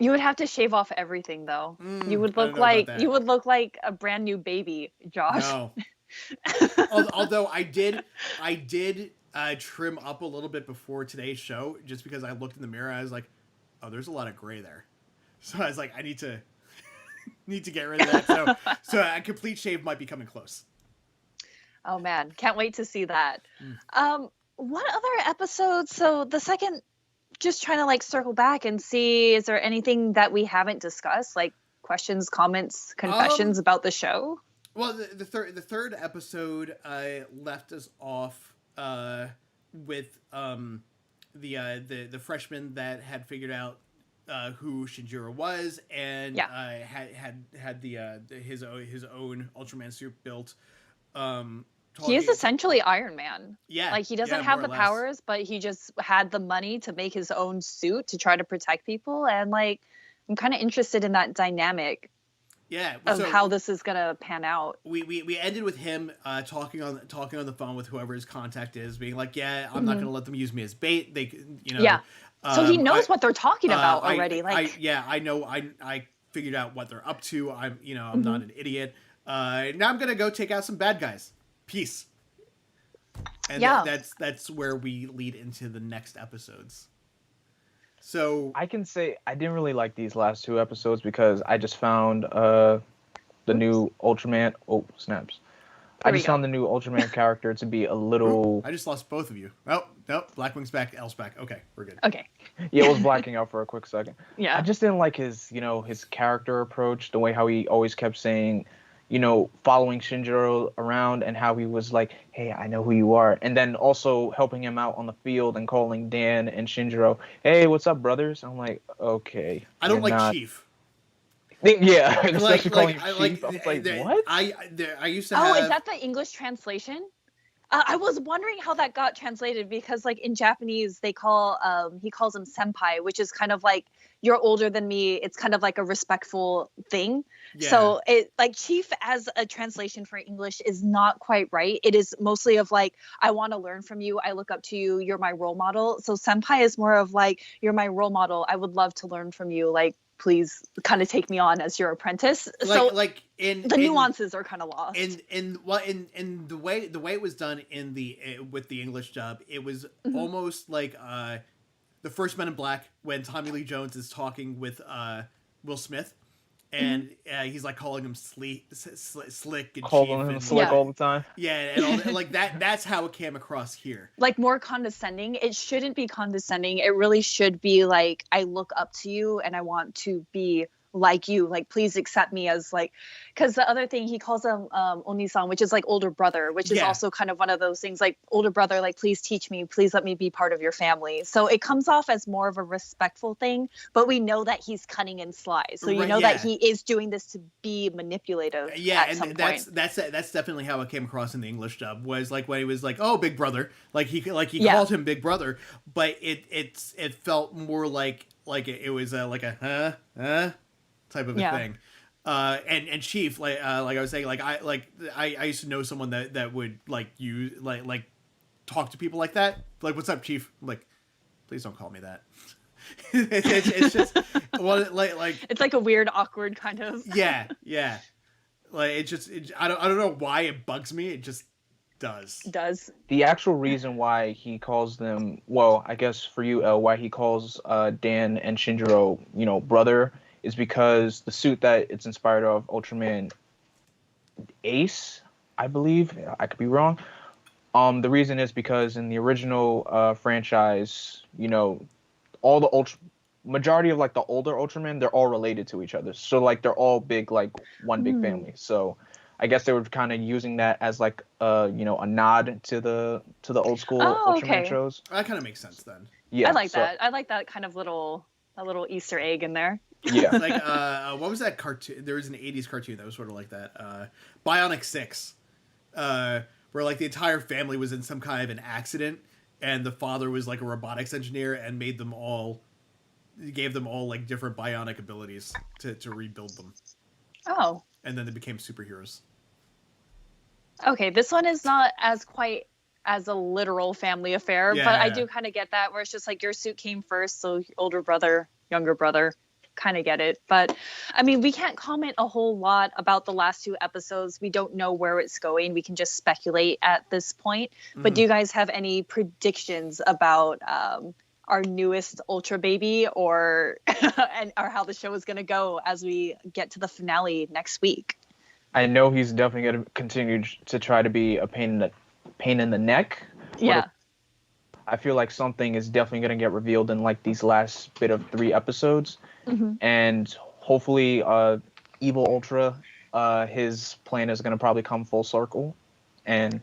You would have to shave off everything, though. You would look like a brand new baby, Josh. No. Although I did trim up a little bit before today's show, just because I looked in the mirror. I was like, oh, there's a lot of gray there. So I was like, I need to get rid of that. So a complete shave might be coming close. Oh man, can't wait to see that. What other episodes? So the second just trying to like circle back and see, is there anything that we haven't discussed, like questions, comments, confessions about the show? Well, the third episode left us off with the freshman that had figured out who Shinijiro was, and had his own Ultraman suit built. He is essentially Iron Man. Yeah, like he doesn't have the powers, but he just had the money to make his own suit to try to protect people, and like I'm kind of interested in that dynamic. Yeah, of how this is gonna pan out. We ended with him talking on the phone with whoever his contact is, being like, "Yeah, I'm not gonna let them use me as bait." They, Yeah. So he knows what they're talking about already. I know. I figured out what they're up to. I'm not an idiot. Now I'm gonna go take out some bad guys. Peace. And that's where we lead into the next episodes. So I can say I didn't really like these last 2 episodes because I just found the new Ultraman. Oh, snaps. I just found the new Ultraman character to be a little... I just lost both of you. Oh, no. Blackwing's back. Elle's back. Okay, we're good. Okay. Yeah, it was blacking out for a quick second. Yeah. I just didn't like his character approach, the way how he always kept saying, following Shinijiro around, and how he was like, hey, I know who you are. And then also helping him out on the field and calling Dan and Shinijiro, hey, what's up, brothers? I'm like, okay. I don't like Chief. Yeah, especially calling him Chief. I was like, what? I used to have... Oh, is that the English translation? I was wondering how that got translated, because like in Japanese they call he calls him senpai, which is kind of like, you're older than me. It's kind of like a respectful thing. Yeah. So it like Chief as a translation for English is not quite right. It is mostly of like, I want to learn from you. I look up to you. You're my role model. So senpai is more of like, you're my role model. I would love to learn from you. Like, please kind of take me on as your apprentice. The nuances are kind of lost. In the way it was done with the English dub, it was almost like the first Men in Black, when Tommy Lee Jones is talking with Will Smith, and he's like calling him slick and calling him slick all the time. Yeah, and all that, like that. That's how it came across here. Like more condescending. It shouldn't be condescending. It really should be like, I look up to you and I want to be like you. Like, please accept me as like, because the other thing he calls him Oni-san, which is like older brother, which is also kind of one of those things, like older brother, like please teach me, please let me be part of your family. So it comes off as more of a respectful thing, but we know that he's cunning and sly. So you know that he is doing this to be manipulative. Yeah, at some point. That's definitely how it came across in the English dub, was like when he was like, oh, big brother, like he called him big brother, but it felt more like it was like a type of a thing. And Chief, like I was saying, I used to know someone that would like talk to people like that. Like, what's up, Chief? I'm like, please don't call me that. it's just it's like a weird, awkward kind of. yeah. Like I don't know why it bugs me. It just does. The actual reason why he calls them, well, I guess for you, Elle, why he calls Dan and Shinijiro, brother, is because the suit that it's inspired of, Ultraman Ace, I believe, I could be wrong. The reason is because in the original franchise, all the majority of like the older Ultraman, they're all related to each other. So like they're all big, like one big family. So I guess they were kind of using that as like a nod to the old school Ultraman shows. That kind of makes sense then. Yeah, I like that. I like that kind of little Easter egg in there. Yeah. Like what was that cartoon? There was an 80s cartoon that was sort of like that. Bionic 6. Where like the entire family was in some kind of an accident, and the father was like a robotics engineer and gave them all like different bionic abilities to rebuild them. Oh. And then they became superheroes. Okay, this one is not as quite as a literal family affair, but I do kind of get that, where it's just like your suit came first, so older brother, younger brother, kind of get it. But I mean, we can't comment a whole lot about the last 2 episodes. We don't know where it's going. We can just speculate at this point. But do you guys have any predictions about our newest Ultra baby, or how the show is going to go as we get to the finale next week? I know he's definitely going to continue to try to be a pain in the neck. Yeah. I feel like something is definitely going to get revealed in like these last bit of 3 episodes, and hopefully, Evil Ultra, his plan is going to probably come full circle, and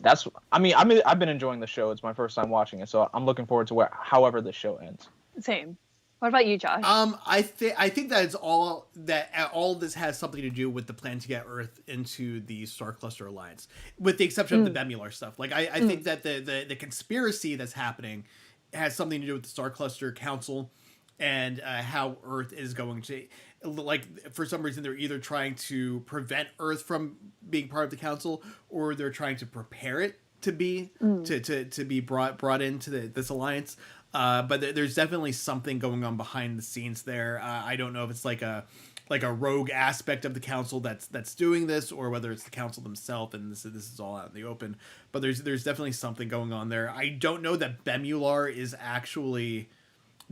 that's. I've been enjoying the show. It's my first time watching it, so I'm looking forward to however the show ends. Same. What about you, Josh? I think that it's all of this has something to do with the plan to get Earth into the Star Cluster Alliance, with the exception of the Bemular stuff. Like I think that the conspiracy that's happening has something to do with the Star Cluster Council and how Earth is going to, like, for some reason they're either trying to prevent Earth from being part of the council, or they're trying to prepare it to be to be brought into this alliance. But there's definitely something going on behind the scenes there. I don't know if it's like a rogue aspect of the council that's doing this, or whether it's the council themselves and this is all out in the open. But there's definitely something going on there. I don't know that Bemular is actually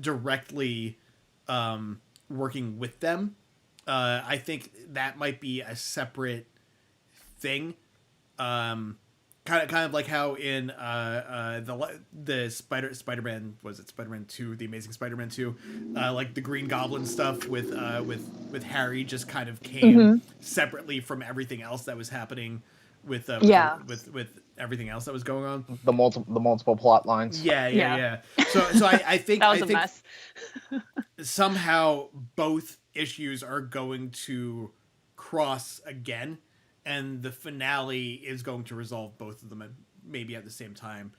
directly working with them. I think that might be a separate thing. Kind of like how in the Spider-Man, was it Spider-Man 2, the Amazing Spider-Man 2, like the Green Goblin stuff with Harry just kind of came separately from everything else that was happening with everything else that was going on. The multiple plot lines. Yeah. So I think that was a mess. Somehow both issues are going to cross again, and the finale is going to resolve both of them maybe at the same time,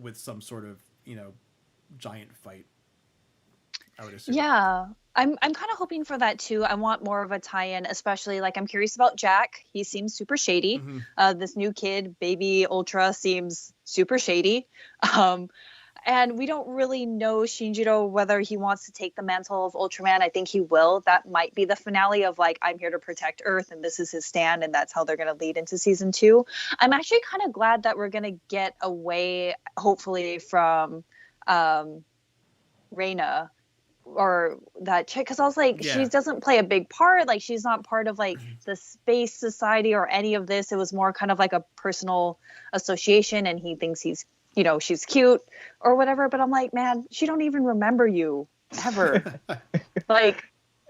with some sort of, giant fight, I would assume. Yeah, I'm kind of hoping for that too. I want more of a tie-in, especially like I'm curious about Jack. He seems super shady. This new kid, Baby Ultra, seems super shady. And we don't really know Shinijiro whether he wants to take the mantle of Ultraman. I think he will. That might be the finale of like, I'm here to protect Earth and this is his stand, and that's how they're going to lead into season 2. I'm actually kind of glad that we're going to get away, hopefully, from Rena or that chick, because I was like, she doesn't play a big part. Like, she's not part of like the space society or any of this. It was more kind of like a personal association, and he thinks he's, she's cute or whatever. But I'm like, man, she don't even remember you ever. Like,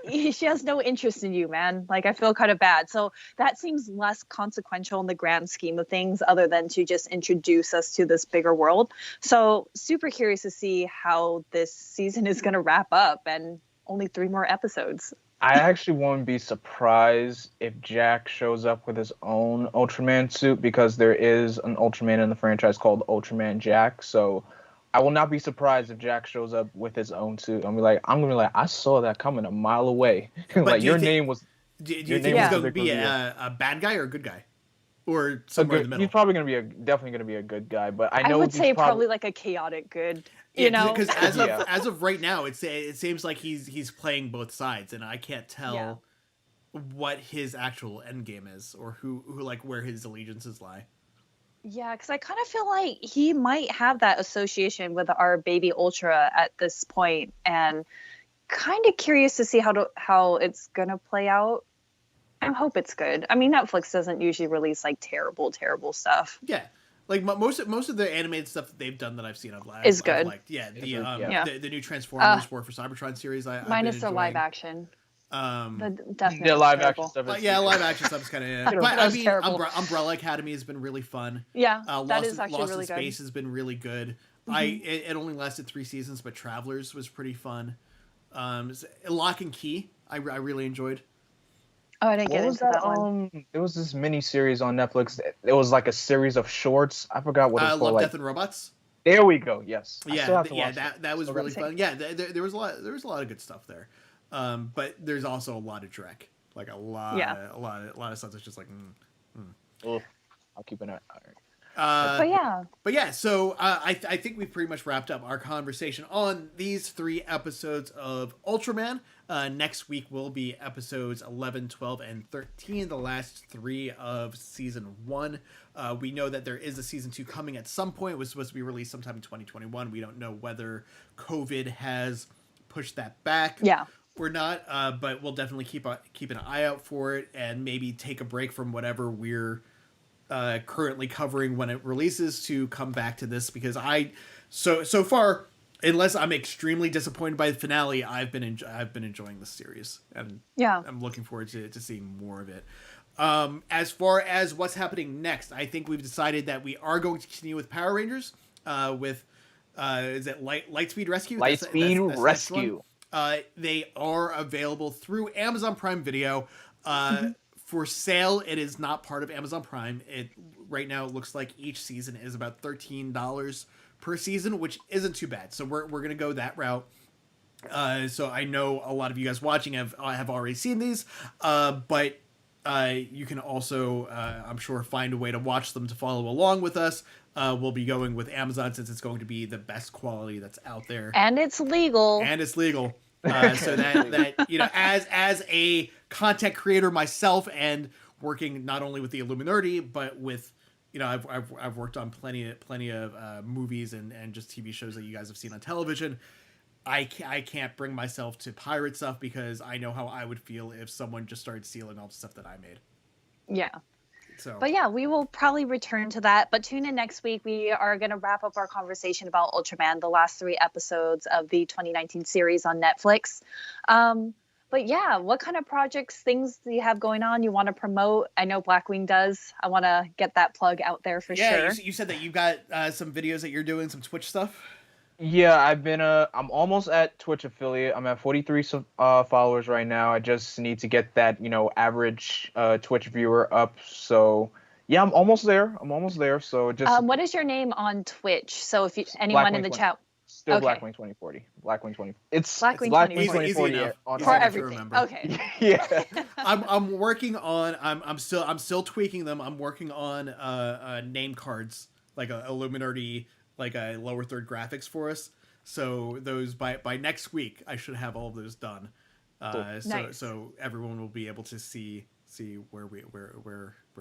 she has no interest in you, man. Like, I feel kind of bad. So that seems less consequential in the grand scheme of things, other than to just introduce us to this bigger world. So super curious to see how this season is going to wrap up, and only 3 more episodes. I actually won't be surprised if Jack shows up with his own Ultraman suit, because there is an Ultraman in the franchise called Ultraman Jack. So I will not be surprised if Jack shows up with his own suit. I'm gonna be like, I saw that coming a mile away. Like, your name was. Do you think he's going to be a bad guy or a good guy, or somewhere in the middle? He's probably definitely gonna be a good guy, but I know I would say probably like a chaotic good. Because as of right now, it seems like he's playing both sides, and I can't tell what his actual end game is, or who like where his allegiances lie. Yeah, because I kind of feel like he might have that association with our Baby Ultra at this point, and kind of curious to see how it's gonna play out. I hope it's good. I mean, Netflix doesn't usually release like terrible stuff. Yeah. Like most of the animated stuff that they've done that I've seen is good. Like the new Transformers War for Cybertron series. Minus the live action. The live action stuff. Live action stuff is kind of. But I mean, Umbrella Academy has been really fun. Yeah, that is actually Lost really in good. Space has been really good. It only lasted 3 seasons, but Travelers was pretty fun. Lock and Key, I really enjoyed. Oh, I didn't get into that one. There was this mini series on Netflix. It was like a series of shorts. I forgot what it was called. Love, Death, and Robots. There we go. Yes. That was really fun. Yeah, there was a lot of good stuff there. But there's also a lot of Drek. Like a lot of stuff that's just like. I'll keep an eye. But yeah. So I think we've pretty much wrapped up our conversation on these 3 episodes of Ultraman. Next week will be episodes 11, 12, and 13, the last 3 of season 1. We know that there is a season 2 coming at some point. It was supposed to be released sometime in 2021. We don't know whether COVID has pushed that back. Yeah. Or not, but we'll definitely keep an eye out for it, and maybe take a break from whatever we're currently covering when it releases to come back to this, because so far, unless I'm extremely disappointed by the finale, I've been enjoying this series, and Yeah. I'm looking forward to seeing more of it. As far as what's happening next, I think we've decided that we are going to continue with Power Rangers. With is it Lightspeed Rescue? Lightspeed Rescue. They are available through Amazon Prime Video. For sale, it is not part of Amazon Prime. It right now, it looks like each season is about $13 per season, which isn't too bad. So we're gonna go that route. So I know a lot of you guys watching have already seen these, but you can also, I'm sure, find a way to watch them to follow along with us. We'll be going with Amazon since it's going to be the best quality that's out there, And it's legal. So that as a content creator myself, and working not only with the Illuminerdi but with, I've worked on plenty of movies and just TV shows that you guys have seen on television. I can't bring myself to pirate stuff, because I know how I would feel if someone just started stealing all the stuff that I made. Yeah. So, But yeah, we will probably return to that. But tune in next week. We are going to wrap up our conversation about Ultraman, the last 3 episodes of the 2019 series on Netflix. But yeah, what kind of projects, things do you have going on you want to promote? I know Blackwing does. I want to get that plug out there for sure. Yeah, you said that you've got some videos that you're doing, some Twitch stuff. Yeah, I'm almost at Twitch affiliate. I'm at 43 followers right now. I just need to get that, average Twitch viewer up. So yeah, I'm almost there. So just What is your name on Twitch? So if anyone in the chat. Still Okay. Blackwing 2040. Blackwing 20. It's Blackwing Blackwing 2040. 2040 on For enough to everything. remember. Okay. Yeah. I'm working on. I'm still tweaking them. I'm working on name cards, like a Illuminerdi, like a lower third graphics for us. So those by next week, I should have all of those done. Cool. Nice. So everyone will be able to see where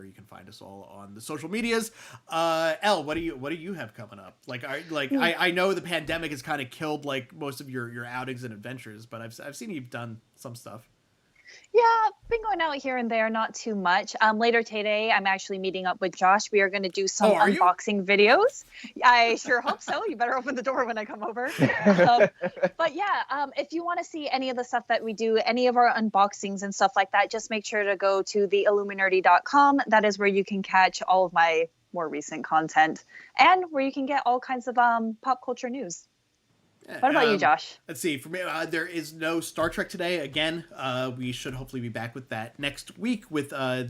you can find us all on the social medias. Elle, what do you have coming up? I know the pandemic has kind of killed like most of your outings and adventures, but I've seen you've done some stuff. Yeah, been going out here and there, not too much. Later today, I'm actually meeting up with Josh. We are going to do some are you? unboxing videos. I sure hope so. You better open the door when I come over. But yeah, if you want to see any of the stuff that we do, any of our unboxings and stuff like that, just make sure to go to theilluminerdi.com. That is where you can catch all of my more recent content and where you can get all kinds of pop culture news. What about you, Josh? Let's see. For me, there is no Star Trek today. Again, we should hopefully be back with that next week with I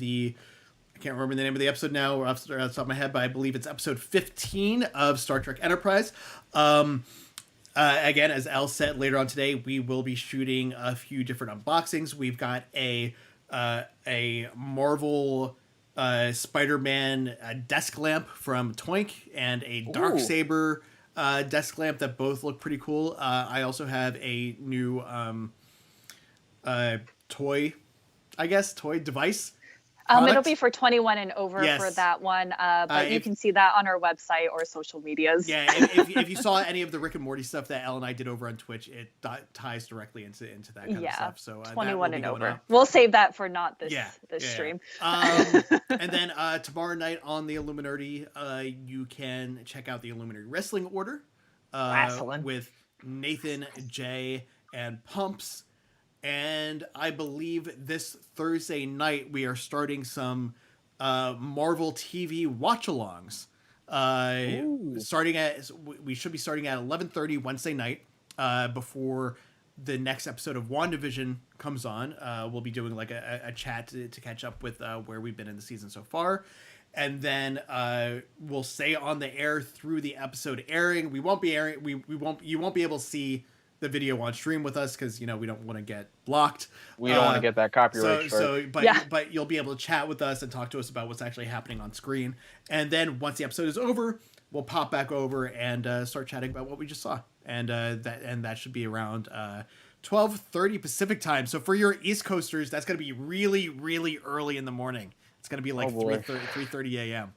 can't remember the name of the episode now off the top of my head, but I believe it's episode 15 of Star Trek Enterprise. Again, as Elle said, later on today, we will be shooting a few different unboxings. We've got a Marvel Spider-Man desk lamp from Toink and a Darksaber desk lamp that both look pretty cool. I also have a new toy device. It'll be for 21 and over Yes. for that one, but you can see that on our website or social medias. Yeah, if you saw any of the Rick and Morty stuff that Elle and I did over on Twitch, it ties directly into that kind of stuff. So 21 and over. We'll save that for not this stream. And then tomorrow night on the Illuminerdi, you can check out the Illuminati Wrestling Order with Nathan, Jay, and Pumps. And I believe this Thursday night we are starting some Marvel TV watch-alongs. We should be starting at 11:30 Wednesday night before the next episode of WandaVision comes on. We'll be doing like a chat to catch up with where we've been in the season so far. And then we'll stay on the air through the episode airing. We won't be airing. You won't be able to see the video on stream with us because we don't want to get blocked. We don't want to get that copyright strike. But you'll be able to chat with us and talk to us about what's actually happening on screen. And then once the episode is over, we'll pop back over and start chatting about what we just saw. And that should be around 12:30 Pacific time. So for your East Coasters, that's going to be really, really early in the morning. It's going to be like 3:30 a.m.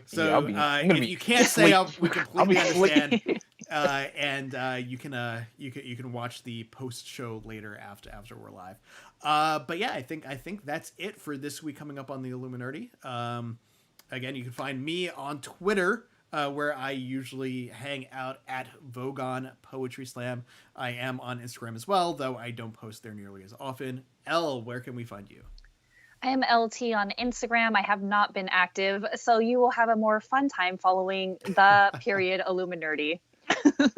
So if you can't stay up, we completely understand. And you can watch the post show later after we're live. But yeah, I think that's it for this week coming up on the Illuminerdi. Again, you can find me on Twitter, where I usually hang out at Vogon Poetry Slam. I am on Instagram as well, though I don't post there nearly as often. Elle, where can we find you? I am LT on Instagram. I have not been active, so you will have a more fun time following the period Illuminerdi. What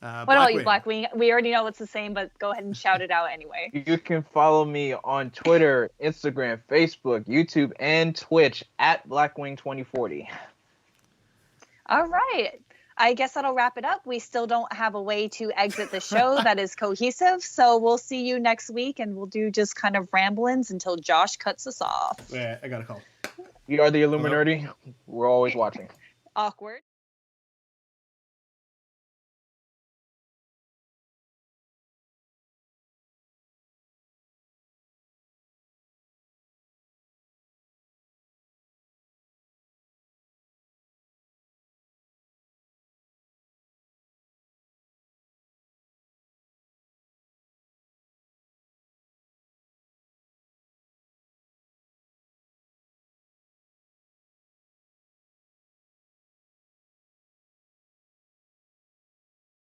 about you, Blackwing? We already know it's the same, but go ahead and shout it out anyway. You can follow me on Twitter, Instagram, Facebook, YouTube, and Twitch at Blackwing2040. All right. I guess that'll wrap it up. We still don't have a way to exit the show that is cohesive, so we'll see you next week, and we'll do just kind of ramblings until Josh cuts us off. Yeah, I got a call. We are the Illuminerdi. We're always watching. Awkward.